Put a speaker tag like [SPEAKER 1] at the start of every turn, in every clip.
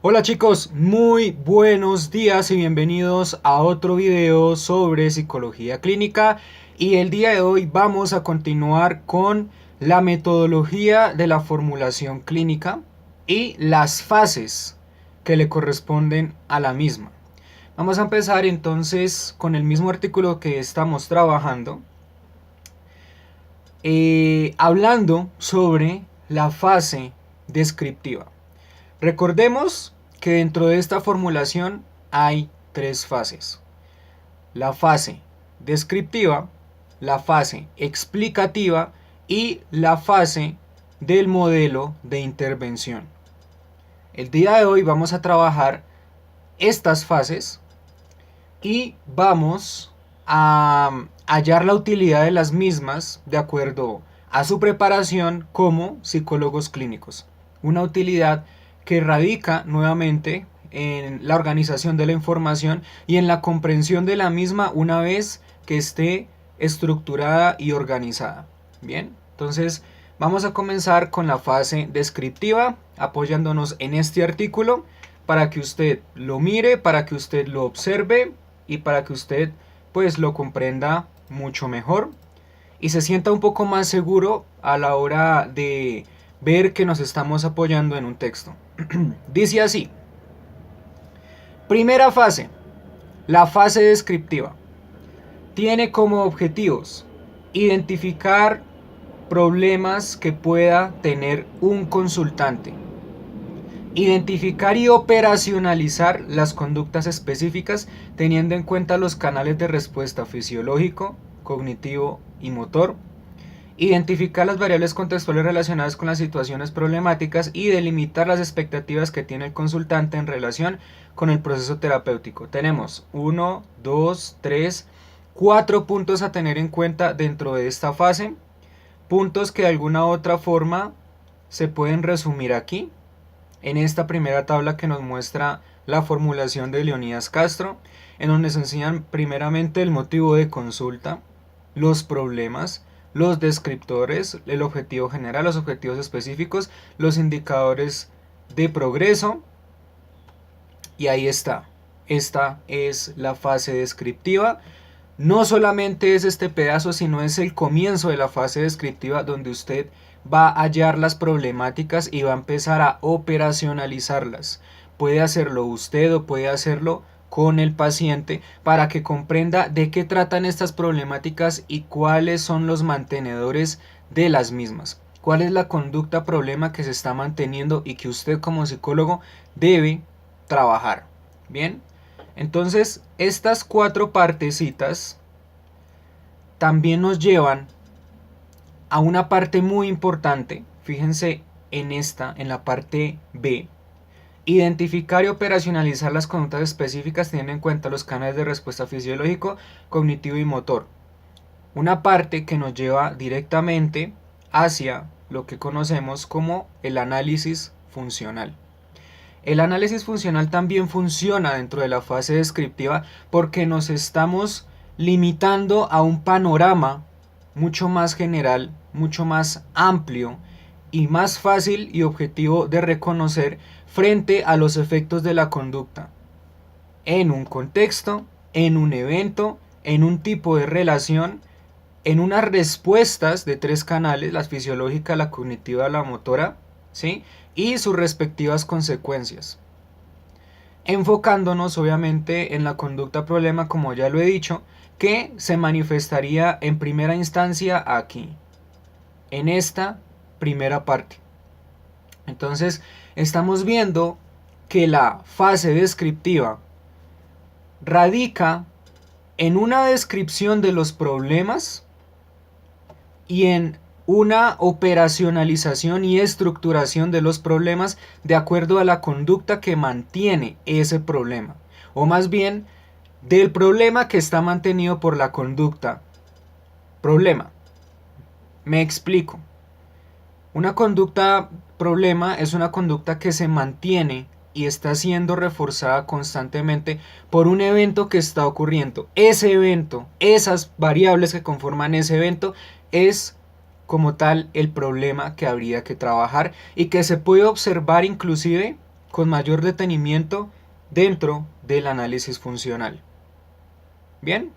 [SPEAKER 1] Hola chicos, muy buenos días y bienvenidos a otro video sobre psicología clínica, y el día de hoy vamos a continuar con la metodología de la formulación clínica y las fases que le corresponden a la misma. Vamos a empezar entonces con el mismo artículo que estamos trabajando, hablando sobre la fase descriptiva. Recordemos que dentro de esta formulación hay tres fases: la fase descriptiva, la fase explicativa y la fase del modelo de intervención. El día de hoy vamos a trabajar estas fases y vamos a hallar la utilidad de las mismas de acuerdo a su preparación como psicólogos clínicos. Una utilidad que radica nuevamente en la organización de la información y en la comprensión de la misma una vez que esté estructurada y organizada. Bien, entonces vamos a comenzar con la fase descriptiva, apoyándonos en este artículo para que usted lo mire, para que usted lo observe y para que usted pues lo comprenda mucho mejor y se sienta un poco más seguro a la hora de ver que nos estamos apoyando en un texto. Dice así: primera fase, la fase descriptiva. Tiene como objetivos identificar problemas que pueda tener un consultante, identificar y operacionalizar las conductas específicas teniendo en cuenta los canales de respuesta fisiológico, cognitivo y motor, identificar las variables contextuales relacionadas con las situaciones problemáticas y delimitar las expectativas que tiene el consultante en relación con el proceso terapéutico. Tenemos 1, 2, 3, 4 puntos a tener en cuenta dentro de esta fase, puntos que de alguna u otra forma se pueden resumir aquí en esta primera tabla que nos muestra la formulación de Leonidas Castro, en donde se enseñan primeramente el motivo de consulta, los problemas, los descriptores, el objetivo general, los objetivos específicos, los indicadores de progreso, y ahí está. Esta es la fase descriptiva. No solamente es este pedazo, sino es el comienzo de la fase descriptiva donde usted va a hallar las problemáticas y va a empezar a operacionalizarlas. Puede hacerlo usted o puede hacerlo con el paciente para que comprenda de qué tratan estas problemáticas y cuáles son los mantenedores de las mismas. Cuál es la conducta problema que se está manteniendo y que usted como psicólogo debe trabajar. Bien, entonces estas cuatro partecitas también nos llevan a una parte muy importante. Fíjense en esta, en la parte B: identificar y operacionalizar las conductas específicas teniendo en cuenta los canales de respuesta fisiológico, cognitivo y motor. Una parte que nos lleva directamente hacia lo que conocemos como el análisis funcional. El análisis funcional también funciona dentro de la fase descriptiva porque nos estamos limitando a un panorama mucho más general, mucho más amplio y más fácil y objetivo de reconocer frente a los efectos de la conducta en un contexto, en un evento, en un tipo de relación, en unas respuestas de tres canales: la fisiológica, la cognitiva, la motora, ¿sí? Y sus respectivas consecuencias. Enfocándonos obviamente en la conducta problema, como ya lo he dicho, que se manifestaría en primera instancia aquí, en esta primera parte. Entonces estamos viendo que la fase descriptiva radica en una descripción de los problemas y en una operacionalización y estructuración de los problemas de acuerdo a la conducta que mantiene ese problema, o más bien del problema que está mantenido por la conducta problema. Me explico. Una conducta problema es una conducta que se mantiene y está siendo reforzada constantemente por un evento que está ocurriendo. Ese evento, esas variables que conforman ese evento, es como tal el problema que habría que trabajar y que se puede observar inclusive con mayor detenimiento dentro del análisis funcional. Bien,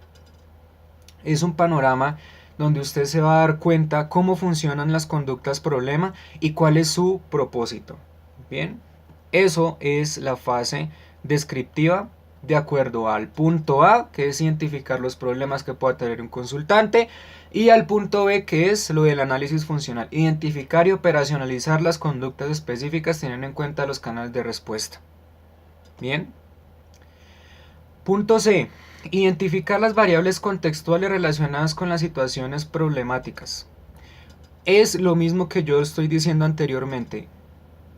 [SPEAKER 1] es un panorama donde usted se va a dar cuenta cómo funcionan las conductas problema y cuál es su propósito. Bien, eso es la fase descriptiva de acuerdo al punto A, que es identificar los problemas que pueda tener un consultante, y al punto B, que es lo del análisis funcional, identificar y operacionalizar las conductas específicas teniendo en cuenta los canales de respuesta. Bien. Punto C. Identificar las variables contextuales relacionadas con las situaciones problemáticas. Es lo mismo que yo estoy diciendo anteriormente.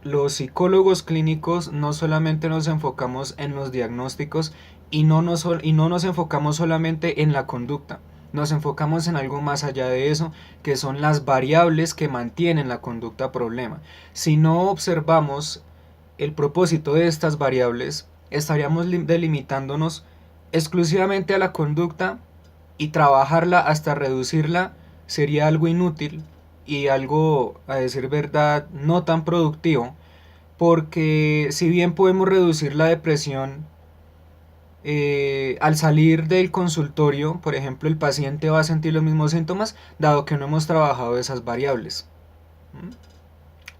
[SPEAKER 1] Los psicólogos clínicos no solamente nos enfocamos en los diagnósticos y no nos enfocamos solamente en la conducta. Nos enfocamos en algo más allá de eso, que son las variables que mantienen la conducta problema. Si no observamos el propósito de estas variables, estaríamos delimitándonos exclusivamente a la conducta, y trabajarla hasta reducirla sería algo inútil y algo, a decir verdad, no tan productivo, porque si bien podemos reducir la depresión, al salir del consultorio, por ejemplo, el paciente va a sentir los mismos síntomas, dado que no hemos trabajado esas variables.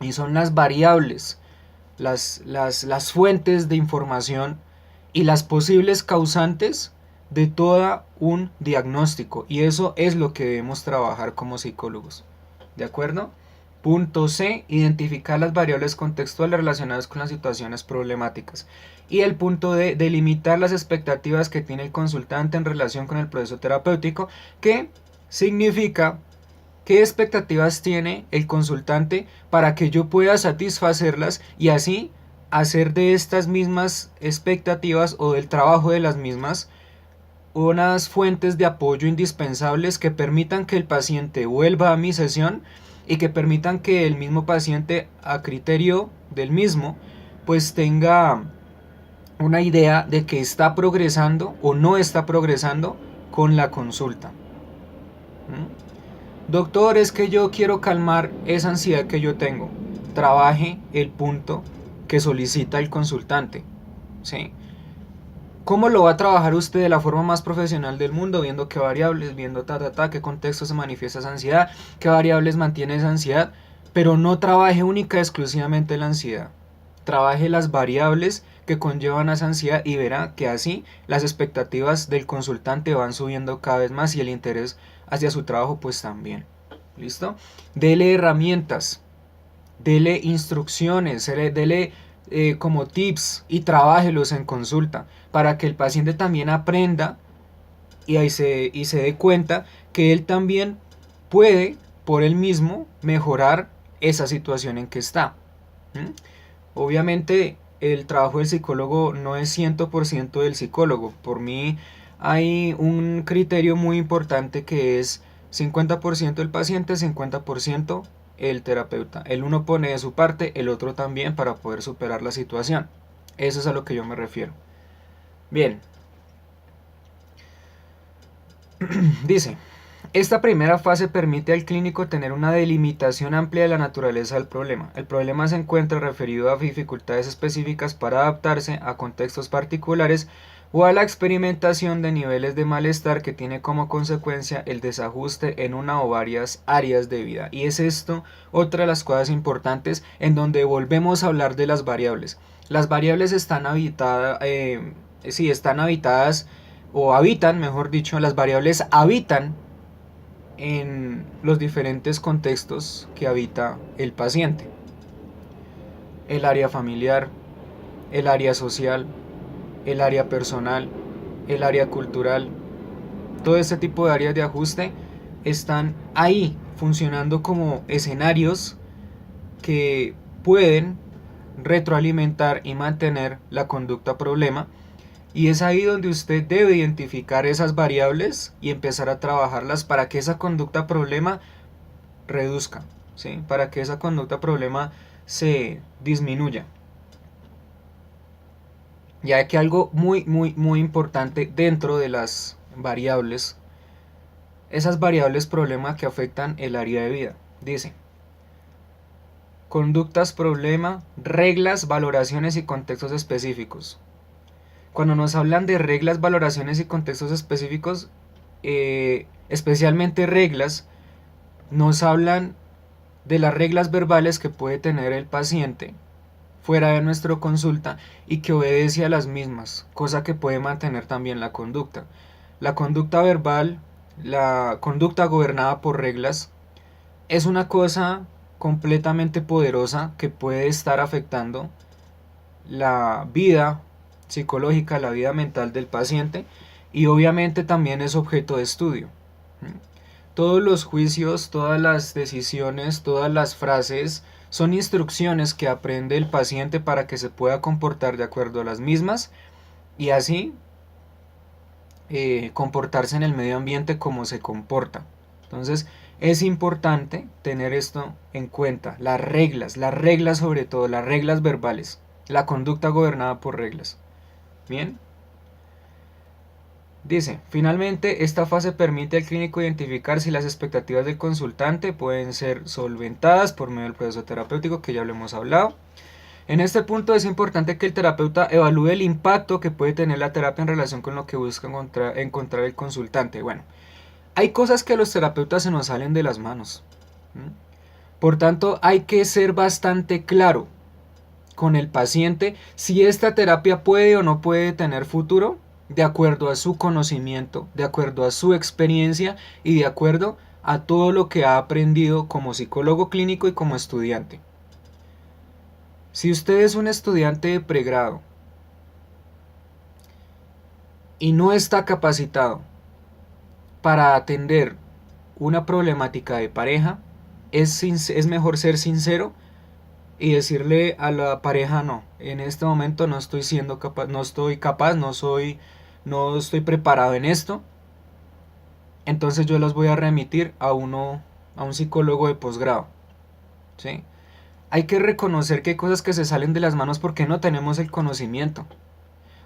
[SPEAKER 1] Y son las variables, las fuentes de información y las posibles causantes de todo un diagnóstico, y eso es lo que debemos trabajar como psicólogos. ¿De acuerdo? Punto C. Identificar las variables contextuales relacionadas con las situaciones problemáticas. Y el punto D. Delimitar las expectativas que tiene el consultante en relación con el proceso terapéutico, que significa qué expectativas tiene el consultante para que yo pueda satisfacerlas y así hacer de estas mismas expectativas o del trabajo de las mismas unas fuentes de apoyo indispensables que permitan que el paciente vuelva a mi sesión y que permitan que el mismo paciente, a criterio del mismo, pues tenga una idea de que está progresando o no está progresando con la consulta. Doctor, es que yo quiero calmar esa ansiedad que yo tengo. Trabaje el punto que solicita el consultante. ¿Sí? ¿Cómo lo va a trabajar usted de la forma más profesional del mundo? Viendo qué variables, viendo qué contexto se manifiesta esa ansiedad, qué variables mantiene esa ansiedad, pero no trabaje única y exclusivamente la ansiedad. Trabaje las variables que conllevan a esa ansiedad y verá que así las expectativas del consultante van subiendo cada vez más y el interés hacia su trabajo pues también. ¿Listo? Dele herramientas, dele instrucciones, dele como tips y trabájelos en consulta para que el paciente también aprenda y se dé cuenta que él también puede por él mismo mejorar esa situación en que está. Obviamente el trabajo del psicólogo no es 100% del psicólogo. Por mí hay un criterio muy importante que es 50% el paciente, 50% el terapeuta. El uno pone de su parte, el otro también, para poder superar la situación. Eso es a lo que yo me refiero. Bien. Dice, esta primera fase permite al clínico tener una delimitación amplia de la naturaleza del problema. El problema se encuentra referido a dificultades específicas para adaptarse a contextos particulares o a la experimentación de niveles de malestar que tiene como consecuencia el desajuste en una o varias áreas de vida. Y es esto otra de las cosas importantes en donde volvemos a hablar de las variables. Las variables están habitadas o habitan, mejor dicho, las variables habitan en los diferentes contextos que habita el paciente. El área familiar, el área social, el área personal, el área cultural, todo este tipo de áreas de ajuste están ahí funcionando como escenarios que pueden retroalimentar y mantener la conducta problema, y es ahí donde usted debe identificar esas variables y empezar a trabajarlas para que esa conducta problema reduzca, ¿sí? Para que esa conducta problema se disminuya. Ya que algo muy importante dentro de las variables, esas variables problema que afectan el área de vida. Dice, conductas problema, reglas, valoraciones y contextos específicos. Cuando nos hablan de reglas, valoraciones y contextos específicos, especialmente reglas, nos hablan de las reglas verbales que puede tener el paciente fuera de nuestra consulta y que obedece a las mismas, cosa que puede mantener también la conducta. La conducta verbal, la conducta gobernada por reglas, es una cosa completamente poderosa que puede estar afectando la vida psicológica, la vida mental del paciente, y obviamente también es objeto de estudio. Todos los juicios, todas las decisiones, todas las frases son instrucciones que aprende el paciente para que se pueda comportar de acuerdo a las mismas y así comportarse en el medio ambiente como se comporta. Entonces es importante tener esto en cuenta, las reglas sobre todo, las reglas verbales, la conducta gobernada por reglas. Bien. Dice, finalmente, esta fase permite al clínico identificar si las expectativas del consultante pueden ser solventadas por medio del proceso terapéutico, que ya lo hemos hablado. En este punto es importante que el terapeuta evalúe el impacto que puede tener la terapia en relación con lo que busca encontrar el consultante. Bueno, hay cosas que a los terapeutas se nos salen de las manos. Por tanto, hay que ser bastante claro con el paciente si esta terapia puede o no puede tener futuro, de acuerdo a su conocimiento, de acuerdo a su experiencia y de acuerdo a todo lo que ha aprendido como psicólogo clínico y como estudiante. Si usted es un estudiante de pregrado y no está capacitado para atender una problemática de pareja, es mejor ser sincero y decirle a la pareja: no, en este momento no estoy siendo capaz, no estoy capaz, no estoy preparado en esto, entonces yo los voy a remitir a un psicólogo de posgrado. ¿Sí? Hay que reconocer que hay cosas que se salen de las manos porque no tenemos el conocimiento.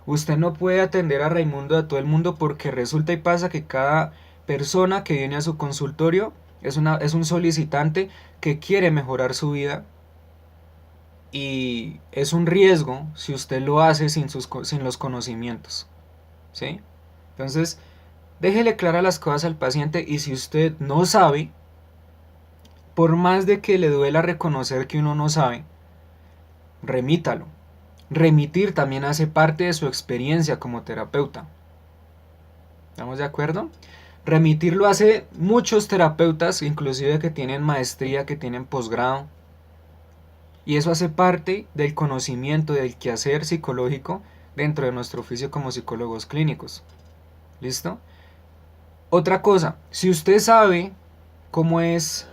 [SPEAKER 1] Usted no puede atender a Raimundo, a todo el mundo, porque resulta y pasa que cada persona que viene a su consultorio es un solicitante que quiere mejorar su vida, y es un riesgo si usted lo hace sin los conocimientos. ¿Sí? Entonces, déjele claras las cosas al paciente, y si usted no sabe, por más de que le duela reconocer que uno no sabe, remítalo. Remitir también hace parte de su experiencia como terapeuta. ¿Estamos de acuerdo? Remitir lo hace muchos terapeutas, inclusive que tienen maestría, que tienen posgrado. Y eso hace parte del conocimiento, del quehacer psicológico dentro de nuestro oficio como psicólogos clínicos. ¿Listo? Otra cosa, si usted sabe cómo es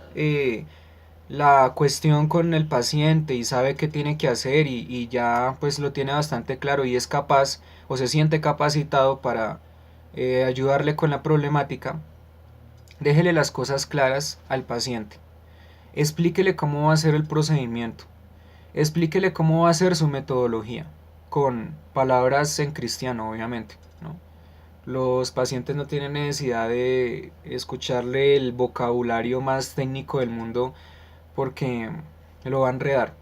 [SPEAKER 1] la cuestión con el paciente y sabe qué tiene que hacer, y ya pues lo tiene bastante claro y es capaz o se siente capacitado para ayudarle con la problemática, déjele las cosas claras al paciente. Explíquele cómo va a ser el procedimiento. Explíquele cómo va a ser su metodología, con palabras en cristiano, obviamente, ¿no? Los pacientes no tienen necesidad de escucharle el vocabulario más técnico del mundo porque lo va a enredar.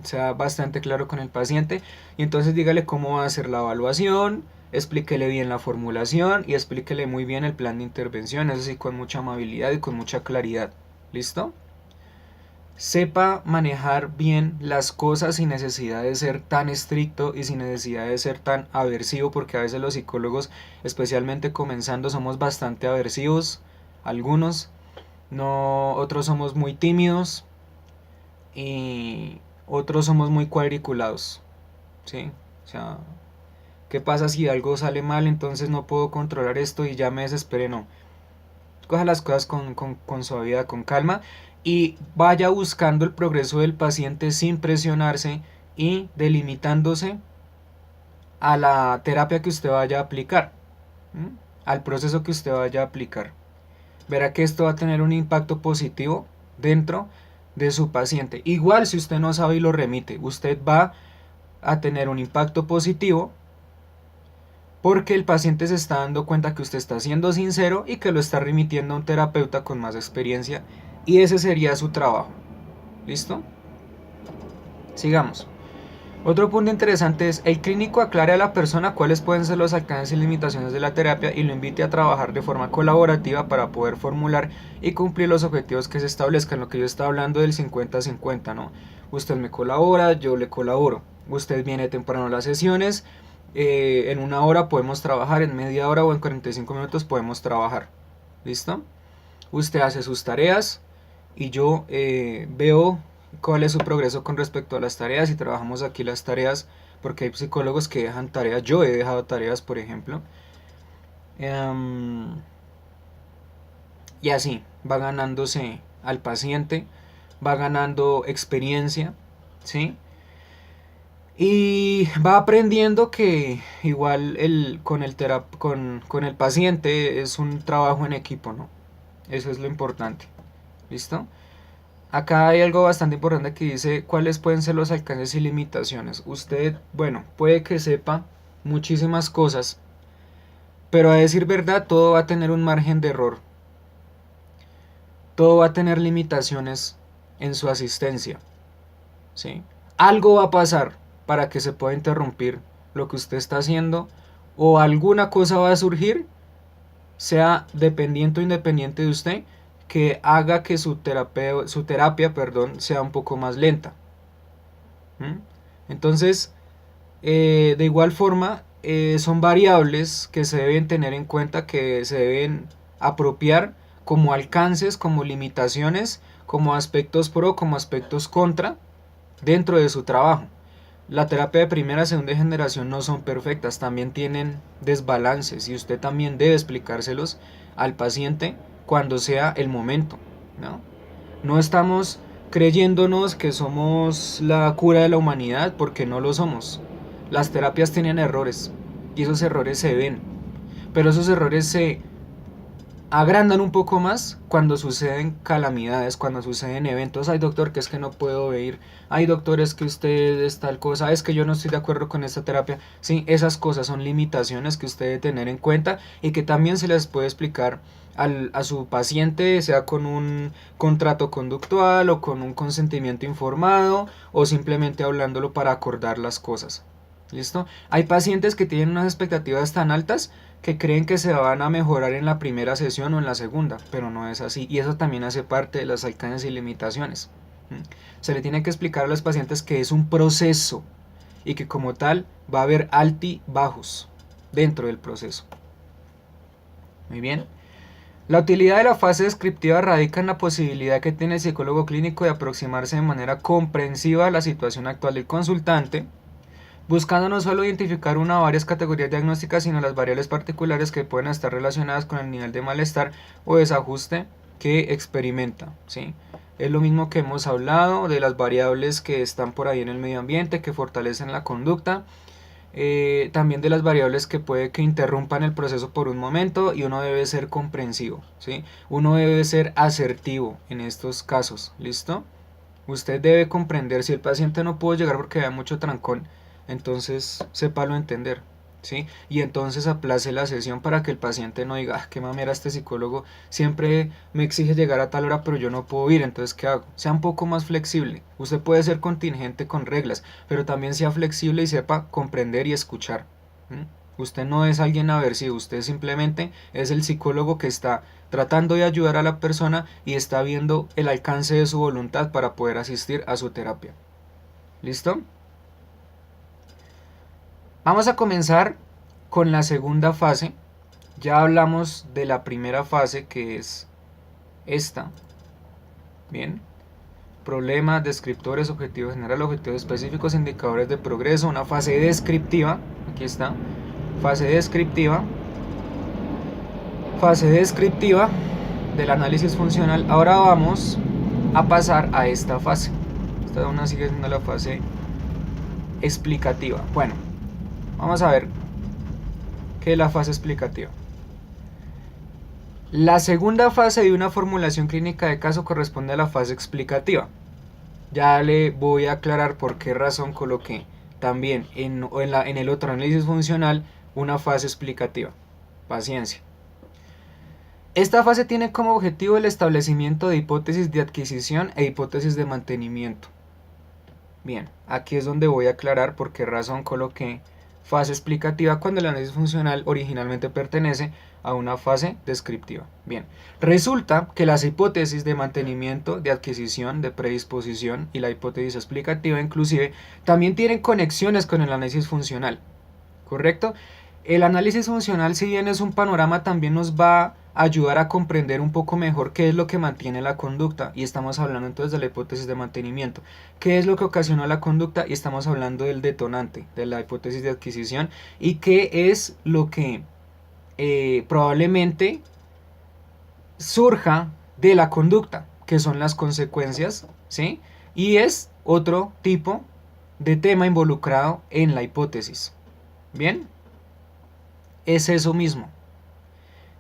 [SPEAKER 1] Sea bastante claro con el paciente y entonces dígale cómo va a ser la evaluación, explíquele bien la formulación y explíquele muy bien el plan de intervención, eso sí, con mucha amabilidad y con mucha claridad. ¿Listo? Sepa manejar bien las cosas sin necesidad de ser tan estricto y sin necesidad de ser tan aversivo, porque a veces los psicólogos, especialmente comenzando, somos bastante aversivos, algunos, no, otros somos muy tímidos y otros somos muy cuadriculados. ¿Sí? O sea, ¿qué pasa si algo sale mal? Entonces no puedo controlar esto y ya me desesperé. No, coja las cosas con suavidad, con calma, y vaya buscando el progreso del paciente sin presionarse y delimitándose a la terapia que usted vaya a aplicar, al proceso que usted vaya a aplicar. Verá que esto va a tener un impacto positivo dentro de su paciente. Igual si usted no sabe y lo remite, usted va a tener un impacto positivo porque el paciente se está dando cuenta que usted está siendo sincero y que lo está remitiendo a un terapeuta con más experiencia, y ese sería su trabajo. ¿Listo? Sigamos. Otro punto interesante es, el clínico aclare a la persona cuáles pueden ser los alcances y limitaciones de la terapia y lo invite a trabajar de forma colaborativa para poder formular y cumplir los objetivos que se establezcan. Lo que yo estaba hablando del 50-50, ¿no? Usted me colabora, yo le colaboro. Usted viene temprano a las sesiones, en una hora podemos trabajar, en media hora o en 45 minutos podemos trabajar. ¿Listo? Usted hace sus tareas y yo veo cuál es su progreso con respecto a las tareas y trabajamos aquí las tareas porque hay psicólogos que dejan tareas, yo he dejado tareas por ejemplo, um, y así va ganándose al paciente, va ganando experiencia, ¿sí? Y va aprendiendo que igual con el paciente es un trabajo en equipo, ¿no? Eso es lo importante. ¿Listo? Acá hay algo bastante importante que dice cuáles pueden ser los alcances y limitaciones. Usted, bueno, puede que sepa muchísimas cosas, pero a decir verdad, todo va a tener un margen de error. Todo va a tener limitaciones en su asistencia, ¿sí? Algo va a pasar para que se pueda interrumpir lo que usted está haciendo o alguna cosa va a surgir, sea dependiente o independiente de usted, que haga que su terapia, perdón, sea un poco más lenta. ¿Mm? Entonces, de igual forma, son variables que se deben tener en cuenta, que se deben apropiar como alcances, como limitaciones, como aspectos pro, como aspectos contra dentro de su trabajo. La terapia de primera, segunda generación no son perfectas, también tienen desbalances y usted también debe explicárselos al paciente cuando sea el momento, ¿no? No estamos creyéndonos que somos la cura de la humanidad porque no lo somos. Las terapias tienen errores y esos errores se ven, pero esos errores se agrandan un poco más cuando suceden calamidades, cuando suceden eventos. Ay, doctor, que es que no puedo ir. Ay, doctor, es que usted es tal cosa. Es que yo no estoy de acuerdo con esta terapia. Sí, esas cosas son limitaciones que usted debe tener en cuenta y que también se les puede explicar a su paciente, sea con un contrato conductual o con un consentimiento informado o simplemente hablándolo para acordar las cosas. ¿Listo? Hay pacientes que tienen unas expectativas tan altas que creen que se van a mejorar en la primera sesión o en la segunda, pero no es así. Y eso también hace parte de las alcances y limitaciones. Se le tiene que explicar a los pacientes que es un proceso y que como tal va a haber altibajos dentro del proceso. Muy bien. La utilidad de la fase descriptiva radica en la posibilidad que tiene el psicólogo clínico de aproximarse de manera comprensiva a la situación actual del consultante, buscando no solo identificar una o varias categorías diagnósticas, sino las variables particulares que pueden estar relacionadas con el nivel de malestar o desajuste que experimenta, ¿sí? Es lo mismo que hemos hablado de las variables que están por ahí en el medio ambiente, que fortalecen la conducta, también de las variables que puede que interrumpan el proceso por un momento, y uno debe ser comprensivo, ¿sí? Uno debe ser asertivo en estos casos, ¿listo? Usted debe comprender, si el paciente no pudo llegar porque había mucho trancón, entonces sépalo entender, ¿sí? Y entonces aplace la sesión para que el paciente no diga, qué mamera este psicólogo, siempre me exige llegar a tal hora pero yo no puedo ir, entonces ¿qué hago? Sea un poco más flexible. Usted puede ser contingente con reglas, pero también sea flexible y sepa comprender y escuchar. Usted no es alguien aversivo, usted simplemente es el psicólogo que está tratando de ayudar a la persona y está viendo el alcance de su voluntad para poder asistir a su terapia. ¿Listo? Vamos a comenzar con la segunda fase. Ya hablamos de la primera fase, que es esta. Bien. Problemas, descriptores, objetivos general, objetivos específicos, indicadores de progreso. Una fase descriptiva. Aquí está. Fase descriptiva. Fase descriptiva del análisis funcional. Ahora vamos a pasar a esta fase. Esta aún sigue siendo la fase explicativa. Bueno, vamos a ver qué es la fase explicativa. La segunda fase de una formulación clínica de caso corresponde a la fase explicativa. Ya le voy a aclarar por qué razón coloqué también en el otro análisis funcional una fase explicativa. Paciencia. Esta fase tiene como objetivo el establecimiento de hipótesis de adquisición e hipótesis de mantenimiento. Bien, aquí es donde voy a aclarar por qué razón coloqué fase explicativa cuando el análisis funcional originalmente pertenece a una fase descriptiva. Bien, resulta que las hipótesis de mantenimiento, de adquisición, de predisposición y la hipótesis explicativa inclusive también tienen conexiones con el análisis funcional, ¿correcto? El análisis funcional, si bien es un panorama, también nos va a ayudar a comprender un poco mejor qué es lo que mantiene la conducta, y estamos hablando entonces de la hipótesis de mantenimiento. ¿Qué es lo que ocasiona la conducta? Y estamos hablando del detonante, de la hipótesis de adquisición, y qué es lo que probablemente surja de la conducta, que son las consecuencias, ¿sí? Y es otro tipo de tema involucrado en la hipótesis. ¿Bien? Es eso mismo.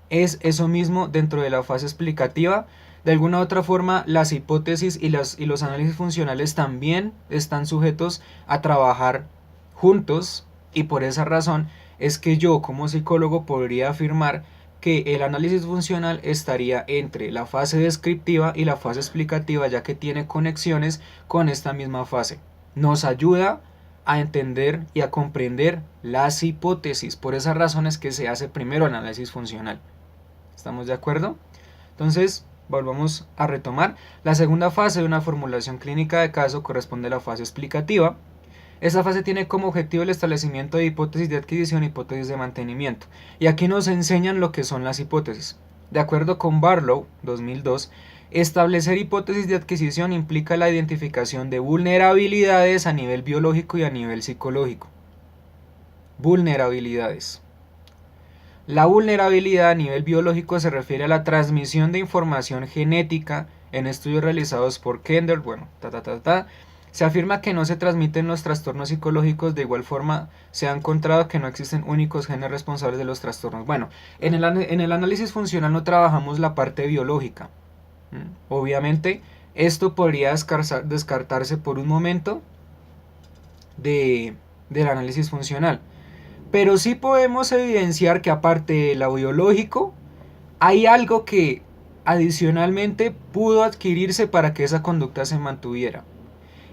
[SPEAKER 1] Es eso mismo dentro de la fase explicativa. De alguna u otra forma, las hipótesis y los análisis funcionales también están sujetos a trabajar juntos, y por esa razón es que yo como psicólogo podría afirmar que el análisis funcional estaría entre la fase descriptiva y la fase explicativa, ya que tiene conexiones con esta misma fase. Nos ayuda a entender y a comprender las hipótesis. Por esa razón es que se hace primero el análisis funcional. ¿Estamos de acuerdo? Entonces, volvamos a retomar. La segunda fase de una formulación clínica de caso corresponde a la fase explicativa. Esta fase tiene como objetivo el establecimiento de hipótesis de adquisición y hipótesis de mantenimiento. Y aquí nos enseñan lo que son las hipótesis. De acuerdo con Barlow, 2002, establecer hipótesis de adquisición implica la identificación de vulnerabilidades a nivel biológico y a nivel psicológico. Vulnerabilidades. La vulnerabilidad a nivel biológico se refiere a la transmisión de información genética. En estudios realizados por Kendall, se afirma que no se transmiten los trastornos psicológicos. De igual forma, se ha encontrado que no existen únicos genes responsables de los trastornos. Bueno, en el análisis funcional no trabajamos la parte biológica. Obviamente, esto podría descartarse por un momento del análisis funcional. Pero sí podemos evidenciar que aparte de lo biológico, hay algo que adicionalmente pudo adquirirse para que esa conducta se mantuviera.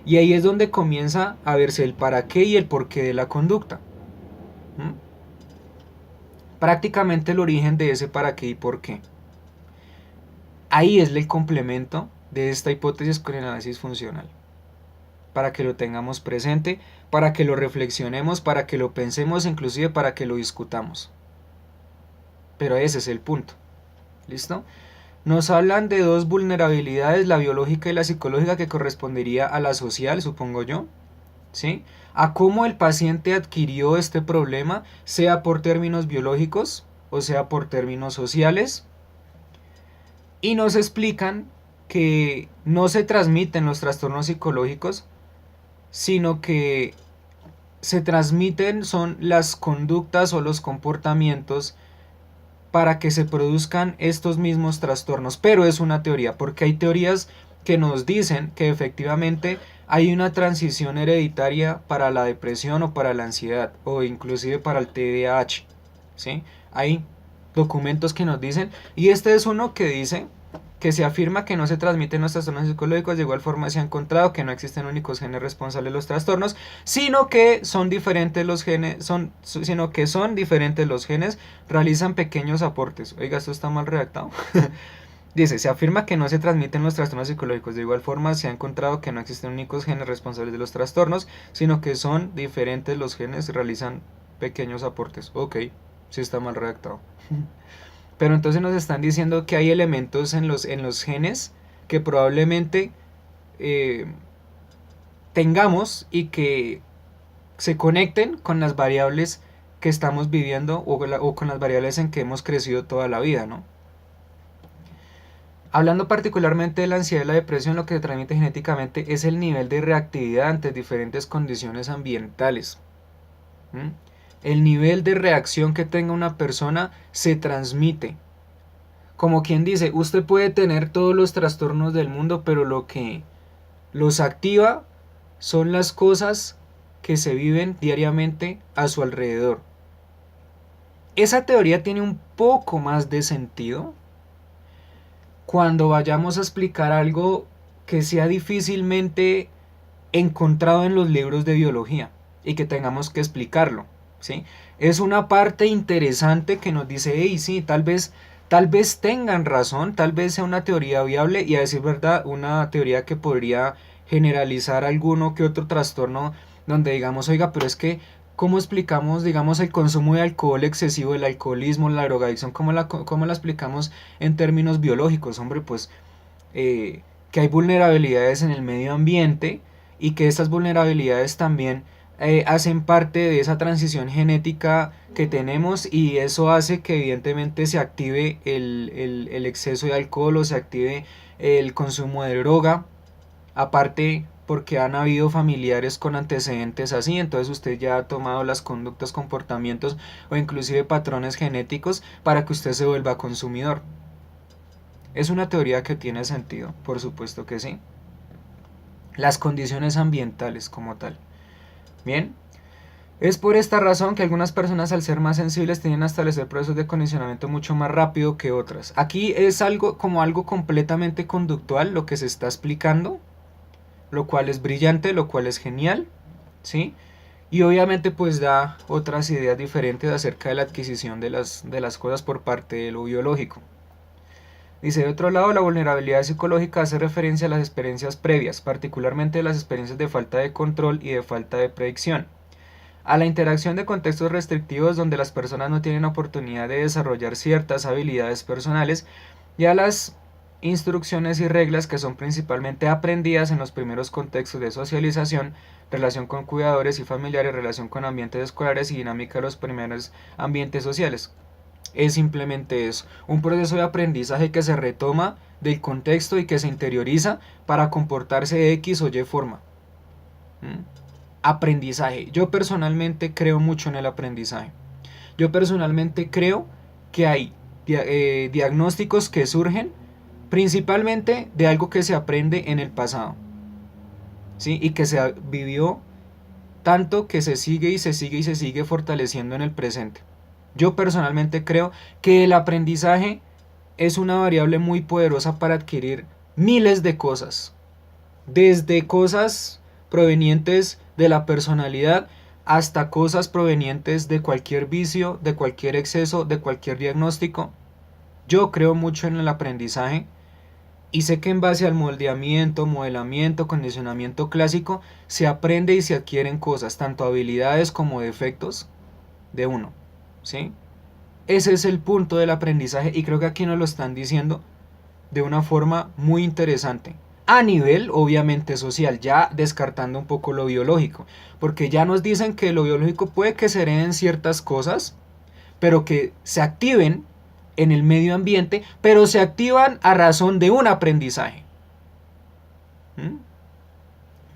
[SPEAKER 1] Y ahí es donde comienza a verse el para qué y el por qué de la conducta. Prácticamente el origen de ese para qué y por qué. Ahí es el complemento de esta hipótesis con el análisis funcional. Para que lo tengamos presente, para que lo reflexionemos, para que lo pensemos, inclusive para que lo discutamos. Pero ese es el punto. ¿Listo? Nos hablan de dos vulnerabilidades, la biológica y la psicológica, que correspondería a la social, supongo yo, ¿sí? A cómo el paciente adquirió este problema, sea por términos biológicos o sea por términos sociales. Y nos explican que no se transmiten los trastornos psicológicos, sino que se transmiten son las conductas o los comportamientos para que se produzcan estos mismos trastornos. Pero es una teoría, porque hay teorías que nos dicen que efectivamente hay una transición hereditaria para la depresión o para la ansiedad o inclusive para el TDAH, ¿sí? Hay documentos que nos dicen, y este es uno que dice que se afirma que no se transmiten los trastornos psicológicos. De igual forma se ha encontrado que no existen únicos genes responsables de los trastornos, sino que son diferentes los genes, realizan pequeños aportes. Oiga, esto está mal redactado. Dice, se afirma que no se transmiten los trastornos psicológicos. De igual forma se ha encontrado que no existen únicos genes responsables de los trastornos, sino que son diferentes los genes, realizan pequeños aportes. Ok, sí está mal redactado. Pero entonces nos están diciendo que hay elementos en los genes que probablemente tengamos y que se conecten con las variables que estamos viviendo o con las variables en que hemos crecido toda la vida, ¿no? Hablando particularmente de la ansiedad y la depresión, lo que se transmite genéticamente es el nivel de reactividad ante diferentes condiciones ambientales. El nivel de reacción que tenga una persona se transmite. Como quien dice, usted puede tener todos los trastornos del mundo, pero lo que los activa son las cosas que se viven diariamente a su alrededor. Esa teoría tiene un poco más de sentido cuando vayamos a explicar algo que sea difícilmente encontrado en los libros de biología y que tengamos que explicarlo, ¿sí? Es una parte interesante que nos dice, hey, sí, tal vez tengan razón, tal vez sea una teoría viable y a decir verdad, una teoría que podría generalizar alguno que otro trastorno donde digamos, oiga, pero es que, ¿cómo explicamos, digamos, el consumo de alcohol excesivo, el alcoholismo, la drogadicción? Cómo la explicamos en términos biológicos? Hombre, pues que hay vulnerabilidades en el medio ambiente y que estas vulnerabilidades también hacen parte de esa transición genética que tenemos y eso hace que evidentemente se active el exceso de alcohol o se active el consumo de droga, aparte porque han habido familiares con antecedentes así, entonces usted ya ha tomado las conductas, comportamientos o inclusive patrones genéticos para que usted se vuelva consumidor. Es una teoría que tiene sentido, por supuesto que sí. Las condiciones ambientales como tal. Bien, es por esta razón que algunas personas al ser más sensibles tienden a establecer procesos de condicionamiento mucho más rápido que otras. Aquí es algo como algo completamente conductual lo que se está explicando, lo cual es brillante, lo cual es genial, ¿sí? Y obviamente pues da otras ideas diferentes acerca de la adquisición de las cosas por parte de lo biológico. Dice, de otro lado, la vulnerabilidad psicológica hace referencia a las experiencias previas, particularmente las experiencias de falta de control y de falta de predicción, a la interacción de contextos restrictivos donde las personas no tienen oportunidad de desarrollar ciertas habilidades personales y a las instrucciones y reglas que son principalmente aprendidas en los primeros contextos de socialización, relación con cuidadores y familiares, relación con ambientes escolares y dinámica de los primeros ambientes sociales. Es simplemente eso, un proceso de aprendizaje que se retoma del contexto y que se interioriza para comportarse de X o Y forma. ¿Mm? Aprendizaje. Yo personalmente creo mucho en el aprendizaje. Yo personalmente creo que hay diagnósticos que surgen principalmente de algo que se aprende en el pasado, ¿sí? Y que se vivió tanto que se sigue y se sigue y se sigue fortaleciendo en el presente. Yo personalmente creo que el aprendizaje es una variable muy poderosa para adquirir miles de cosas, desde cosas provenientes de la personalidad hasta cosas provenientes de cualquier vicio, de cualquier exceso, de cualquier diagnóstico. Yo creo mucho en el aprendizaje y sé que en base al moldeamiento, modelamiento, condicionamiento clásico se aprende y se adquieren cosas, tanto habilidades como defectos de uno, ¿sí? Ese es el punto del aprendizaje y creo que aquí nos lo están diciendo de una forma muy interesante. A nivel, obviamente, social, ya descartando un poco lo biológico, porque ya nos dicen que lo biológico puede que se hereden ciertas cosas, pero que se activen en el medio ambiente, pero se activan a razón de un aprendizaje. ¿Mm?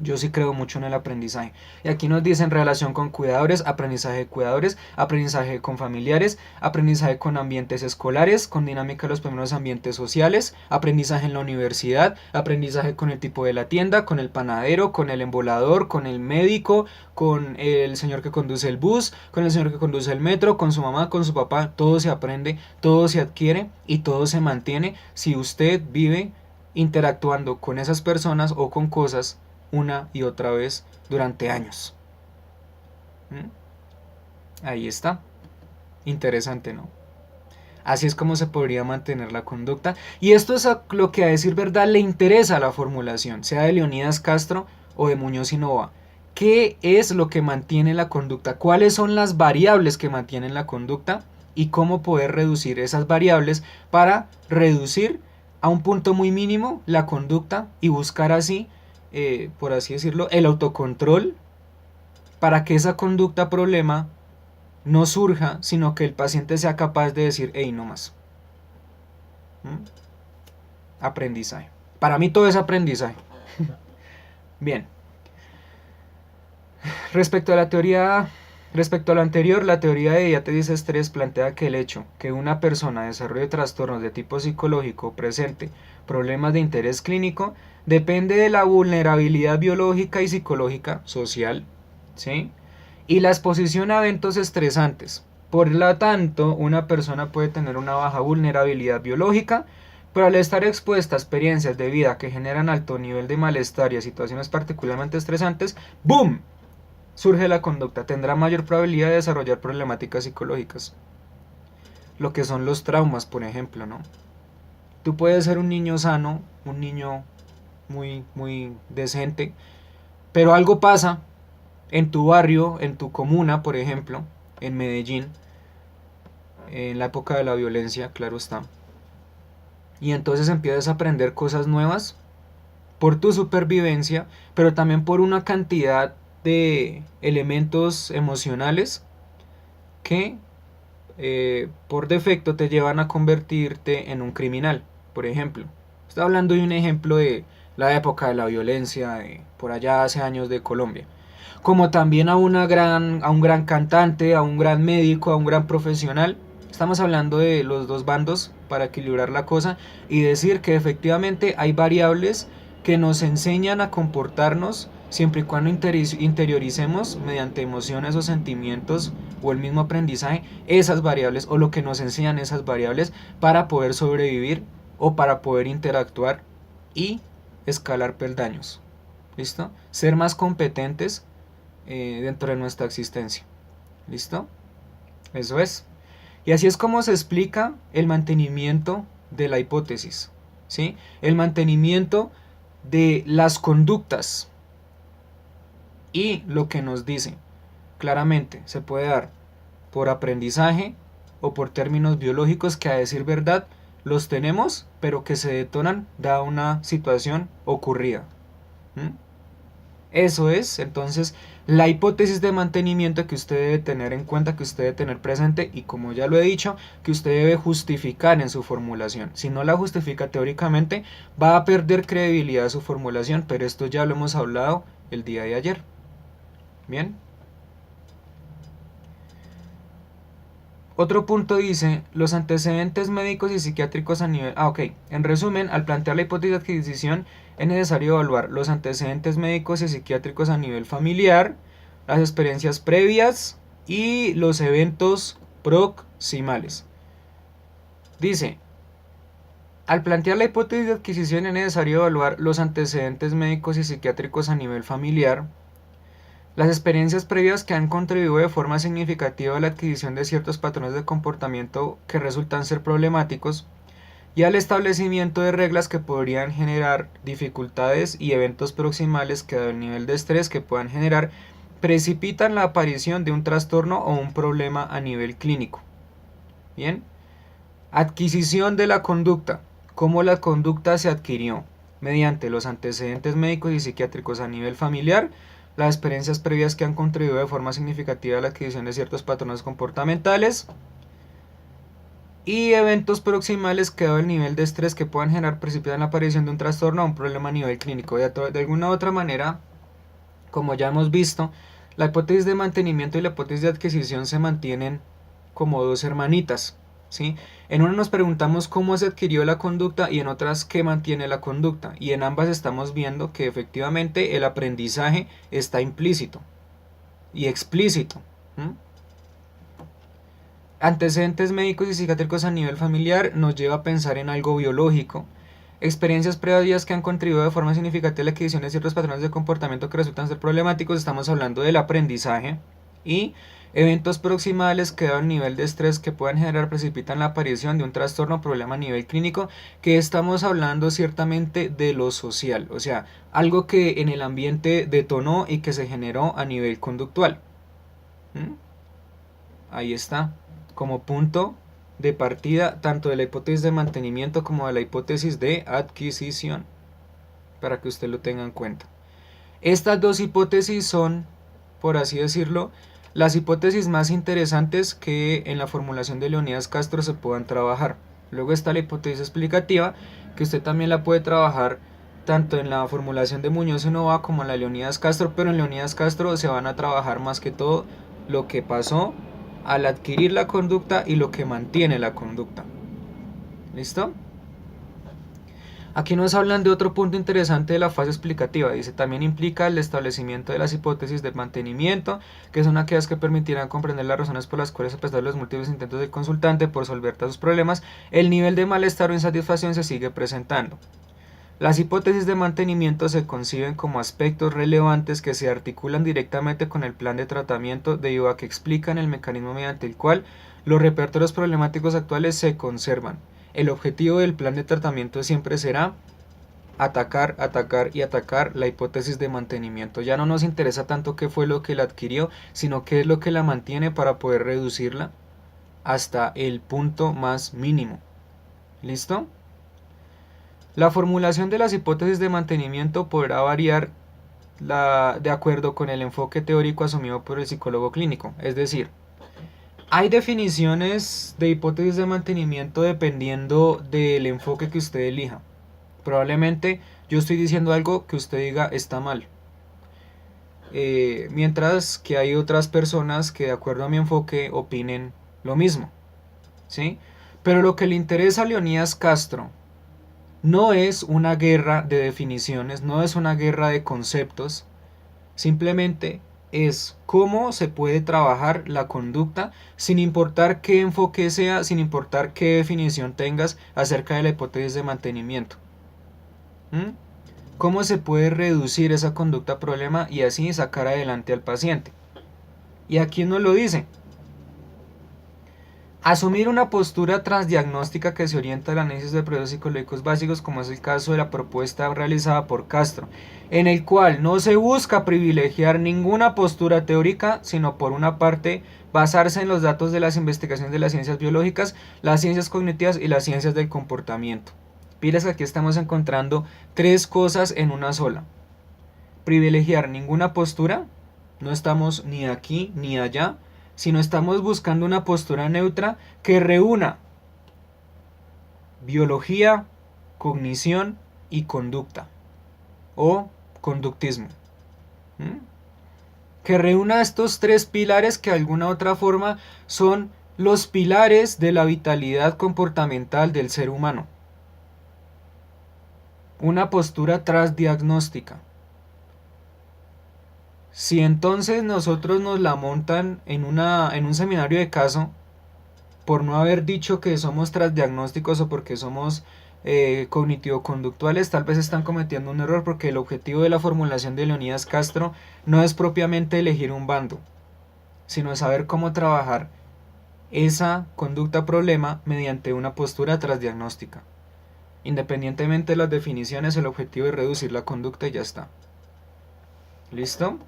[SPEAKER 1] Yo sí creo mucho en el aprendizaje. Y aquí nos dicen relación con cuidadores, aprendizaje con familiares, aprendizaje con ambientes escolares, con dinámica de los primeros ambientes sociales, aprendizaje en la universidad, aprendizaje con el tipo de la tienda, con el panadero, con el embolador, con el médico, con el señor que conduce el bus, con el señor que conduce el metro, con su mamá, con su papá. Todo se aprende, todo se adquiere y todo se mantiene si usted vive interactuando con esas personas o con cosas una y otra vez durante años. Ahí está. Interesante, ¿no? Así es como se podría mantener la conducta. Y esto es lo que a decir verdad le interesa a la formulación, sea de Leonidas Castro o de Muñoz y Nova. ¿Qué es lo que mantiene la conducta? ¿Cuáles son las variables que mantienen la conducta? Y cómo poder reducir esas variables para reducir a un punto muy mínimo la conducta y buscar así por así decirlo, el autocontrol para que esa conducta problema no surja, sino que el paciente sea capaz de decir, hey, no más. ¿Mm? Aprendizaje. Para mí todo es aprendizaje. Bien. Respecto a lo anterior, la teoría de diátesis estrés plantea que el hecho que una persona desarrolle trastornos de tipo psicológico presente problemas de interés clínico depende de la vulnerabilidad biológica y psicológica social, ¿sí? Y la exposición a eventos estresantes. Por lo tanto, una persona puede tener una baja vulnerabilidad biológica, Pero al estar expuesta a experiencias de vida que generan alto nivel de malestar y a situaciones particularmente estresantes, ¡boom!, surge la conducta. Tendrá mayor probabilidad de desarrollar problemáticas psicológicas. Lo que son los traumas, por ejemplo, ¿no? Tú puedes ser un niño sano, un niño muy decente, pero algo pasa en tu barrio, en tu comuna, por ejemplo, en Medellín, en la época de la violencia, claro está. Y entonces empiezas a aprender cosas nuevas por tu supervivencia, pero también por una cantidad de elementos emocionales que por defecto te llevan a convertirte en un criminal, por ejemplo. Estoy hablando de un ejemplo de la época de la violencia, por allá hace años de Colombia. Como también a un gran cantante, a un gran médico, a un gran profesional. Estamos hablando de los dos bandos para equilibrar la cosa y decir que efectivamente hay variables que nos enseñan a comportarnos siempre y cuando interioricemos mediante emociones o sentimientos o el mismo aprendizaje esas variables o lo que nos enseñan esas variables para poder sobrevivir o para poder interactuar y escalar peldaños. ¿Listo? Ser más competentes dentro de nuestra existencia. ¿Listo? Eso es. Y así es como se explica el mantenimiento de la hipótesis. ¿Sí? El mantenimiento de las conductas. Y lo que nos dice claramente se puede dar por aprendizaje o por términos biológicos que, a decir verdad, los tenemos, pero que se detonan dada una situación ocurrida. ¿Mm? Eso es, entonces, la hipótesis de mantenimiento que usted debe tener en cuenta, que usted debe tener presente y, como ya lo he dicho, que usted debe justificar en su formulación. Si no la justifica teóricamente, va a perder credibilidad su formulación, pero esto ya lo hemos hablado el día de ayer. Bien. Otro punto dice, los antecedentes médicos y psiquiátricos a nivel... ok. En resumen, al plantear la hipótesis de adquisición, es necesario evaluar los antecedentes médicos y psiquiátricos a nivel familiar, las experiencias previas y los eventos proximales. Dice, al plantear la hipótesis de adquisición es necesario evaluar los antecedentes médicos y psiquiátricos a nivel familiar, las experiencias previas que han contribuido de forma significativa a la adquisición de ciertos patrones de comportamiento que resultan ser problemáticos y al establecimiento de reglas que podrían generar dificultades y eventos proximales que, dado el nivel de estrés que puedan generar, precipitan la aparición de un trastorno o un problema a nivel clínico. Bien. Adquisición de la conducta. ¿Cómo la conducta se adquirió? Mediante los antecedentes médicos y psiquiátricos a nivel familiar, las experiencias previas que han contribuido de forma significativa a la adquisición de ciertos patrones comportamentales y eventos proximales que, dado el nivel de estrés que puedan generar, precipitan la aparición de un trastorno o un problema a nivel clínico. De alguna u otra manera, como ya hemos visto, la hipótesis de mantenimiento y la hipótesis de adquisición se mantienen como dos hermanitas. ¿Sí? En una nos preguntamos cómo se adquirió la conducta y en otras qué mantiene la conducta, y en ambas estamos viendo que efectivamente el aprendizaje está implícito y explícito. Antecedentes médicos y psiquiátricos a nivel familiar nos lleva a pensar en algo biológico. Experiencias previas que han contribuido de forma significativa a la adquisición de ciertos patrones de comportamiento que resultan ser problemáticos, estamos hablando del aprendizaje, y eventos proximales que, dado el nivel de estrés que puedan generar, precipitan la aparición de un trastorno o problema a nivel clínico, que estamos hablando ciertamente de lo social, o sea, algo que en el ambiente detonó y que se generó a nivel conductual. Ahí está, como punto de partida tanto de la hipótesis de mantenimiento como de la hipótesis de adquisición, para que usted lo tenga en cuenta. Estas dos hipótesis son, por así decirlo, las hipótesis más interesantes que en la formulación de Leonidas Castro se puedan trabajar. Luego está la hipótesis explicativa, que usted también la puede trabajar tanto en la formulación de Muñoz y Novoa como en la Leonidas Castro, pero en Leonidas Castro se van a trabajar más que todo lo que pasó al adquirir la conducta y lo que mantiene la conducta. ¿Listo? Aquí nos hablan de otro punto interesante de la fase explicativa. Dice, también implica el establecimiento de las hipótesis de mantenimiento, que son aquellas que permitirán comprender las razones por las cuales, a pesar de los múltiples intentos del consultante por resolver sus problemas, el nivel de malestar o insatisfacción se sigue presentando. Las hipótesis de mantenimiento se conciben como aspectos relevantes que se articulan directamente con el plan de tratamiento debido a que explican el mecanismo mediante el cual los repertorios problemáticos actuales se conservan. El objetivo del plan de tratamiento siempre será atacar, atacar y atacar la hipótesis de mantenimiento. Ya no nos interesa tanto qué fue lo que la adquirió, sino qué es lo que la mantiene para poder reducirla hasta el punto más mínimo. ¿Listo? La formulación de las hipótesis de mantenimiento podrá variar de acuerdo con el enfoque teórico asumido por el psicólogo clínico. Es decir, hay definiciones de hipótesis de mantenimiento dependiendo del enfoque que usted elija. Probablemente yo estoy diciendo algo que usted diga está mal. Mientras que hay otras personas que de acuerdo a mi enfoque opinen lo mismo. ¿Sí? Pero lo que le interesa a Leonidas Castro no es una guerra de definiciones, no es una guerra de conceptos, simplemente es cómo se puede trabajar la conducta sin importar qué enfoque sea, sin importar qué definición tengas acerca de la hipótesis de mantenimiento. ¿Cómo se puede reducir esa conducta problema y así sacar adelante al paciente? Y aquí nos lo dice. Asumir una postura transdiagnóstica que se orienta al análisis de procesos psicológicos básicos, como es el caso de la propuesta realizada por Castro, en el cual no se busca privilegiar ninguna postura teórica, sino por una parte basarse en los datos de las investigaciones de las ciencias biológicas, las ciencias cognitivas y las ciencias del comportamiento. Pilas que aquí estamos encontrando tres cosas en una sola. Privilegiar ninguna postura, no estamos ni aquí ni allá, sino estamos buscando una postura neutra que reúna biología, cognición y conducta o conductismo. Que reúna estos tres pilares que de alguna otra forma son los pilares de la vitalidad comportamental del ser humano. Una postura transdiagnóstica. Si entonces nosotros nos la montan en un seminario de caso, por no haber dicho que somos transdiagnósticos o porque somos cognitivo-conductuales, tal vez están cometiendo un error, porque el objetivo de la formulación de Leonidas Castro no es propiamente elegir un bando, sino saber cómo trabajar esa conducta problema mediante una postura transdiagnóstica. Independientemente de las definiciones, el objetivo es reducir la conducta y ya está. ¿Listo?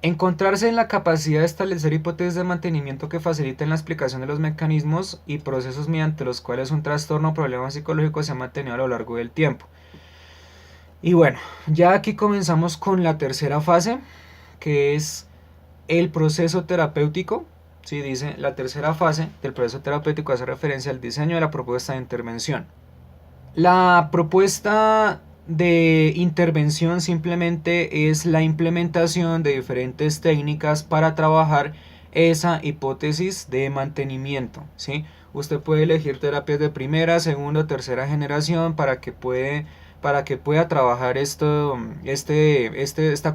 [SPEAKER 1] Encontrarse en la capacidad de establecer hipótesis de mantenimiento que faciliten la explicación de los mecanismos y procesos mediante los cuales un trastorno o problema psicológico se ha mantenido a lo largo del tiempo. Y bueno, ya aquí comenzamos con la tercera fase, que es el proceso terapéutico. Sí, dice, la tercera fase del proceso terapéutico hace referencia al diseño de la propuesta de intervención. La propuesta de intervención simplemente es la implementación de diferentes técnicas para trabajar esa hipótesis de mantenimiento, ¿sí? Usted puede elegir terapias de primera, segunda o tercera generación para que pueda trabajar esta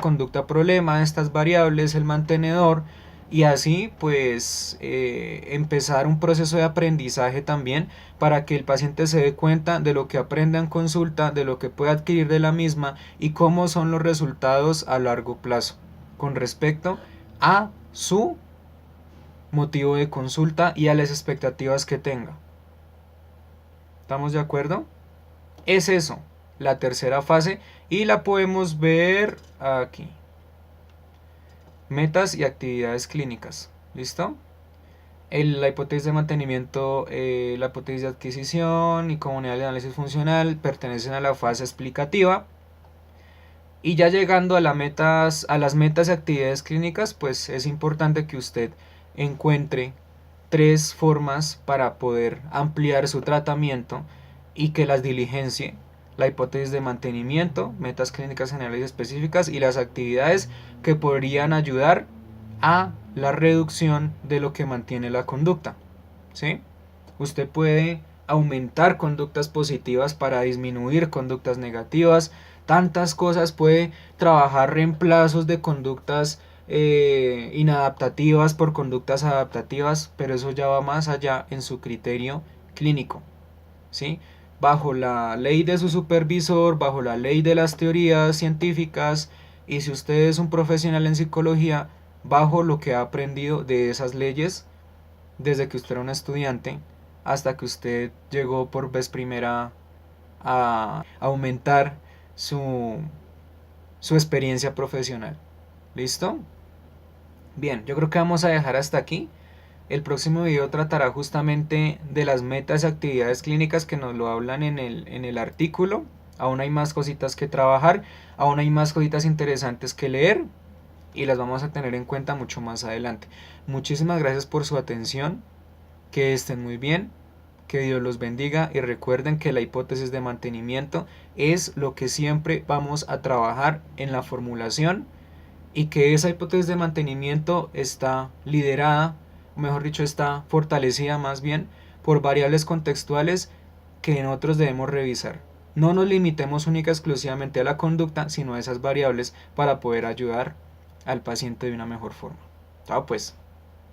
[SPEAKER 1] conducta problema, estas variables, el mantenedor, y así pues empezar un proceso de aprendizaje también para que el paciente se dé cuenta de lo que aprende en consulta, de lo que puede adquirir de la misma y cómo son los resultados a largo plazo con respecto a su motivo de consulta y a las expectativas que tenga. ¿Estamos de acuerdo? Es eso, la tercera fase, y la podemos ver aquí. Metas y actividades clínicas. ¿Listo? La hipótesis de mantenimiento, la hipótesis de adquisición y comunidad de análisis funcional pertenecen a la fase explicativa. Y ya llegando a las metas y actividades clínicas, pues es importante que usted encuentre tres formas para poder ampliar su tratamiento y que las diligencie: la hipótesis de mantenimiento, metas clínicas generales específicas y las actividades que podrían ayudar a la reducción de lo que mantiene la conducta, ¿sí? Usted puede aumentar conductas positivas para disminuir conductas negativas. Tantas cosas, puede trabajar reemplazos de conductas inadaptativas por conductas adaptativas, pero eso ya va más allá en su criterio clínico, ¿sí? Bajo la ley de su supervisor, bajo la ley de las teorías científicas, y si usted es un profesional en psicología, bajo lo que ha aprendido de esas leyes desde que usted era un estudiante hasta que usted llegó por vez primera a aumentar su, su experiencia profesional. ¿Listo? Bien, yo creo que vamos a dejar hasta aquí. El próximo video tratará justamente de las metas y actividades clínicas que nos lo hablan en el artículo. Aún hay más cositas que trabajar, aún hay más cositas interesantes que leer y las vamos a tener en cuenta mucho más adelante. Muchísimas gracias por su atención, que estén muy bien, que Dios los bendiga y recuerden que la hipótesis de mantenimiento es lo que siempre vamos a trabajar en la formulación, y que esa hipótesis de mantenimiento está liderada, o mejor dicho, está fortalecida más bien por variables contextuales que nosotros debemos revisar. No nos limitemos única y exclusivamente a la conducta, sino a esas variables para poder ayudar al paciente de una mejor forma. Chao pues.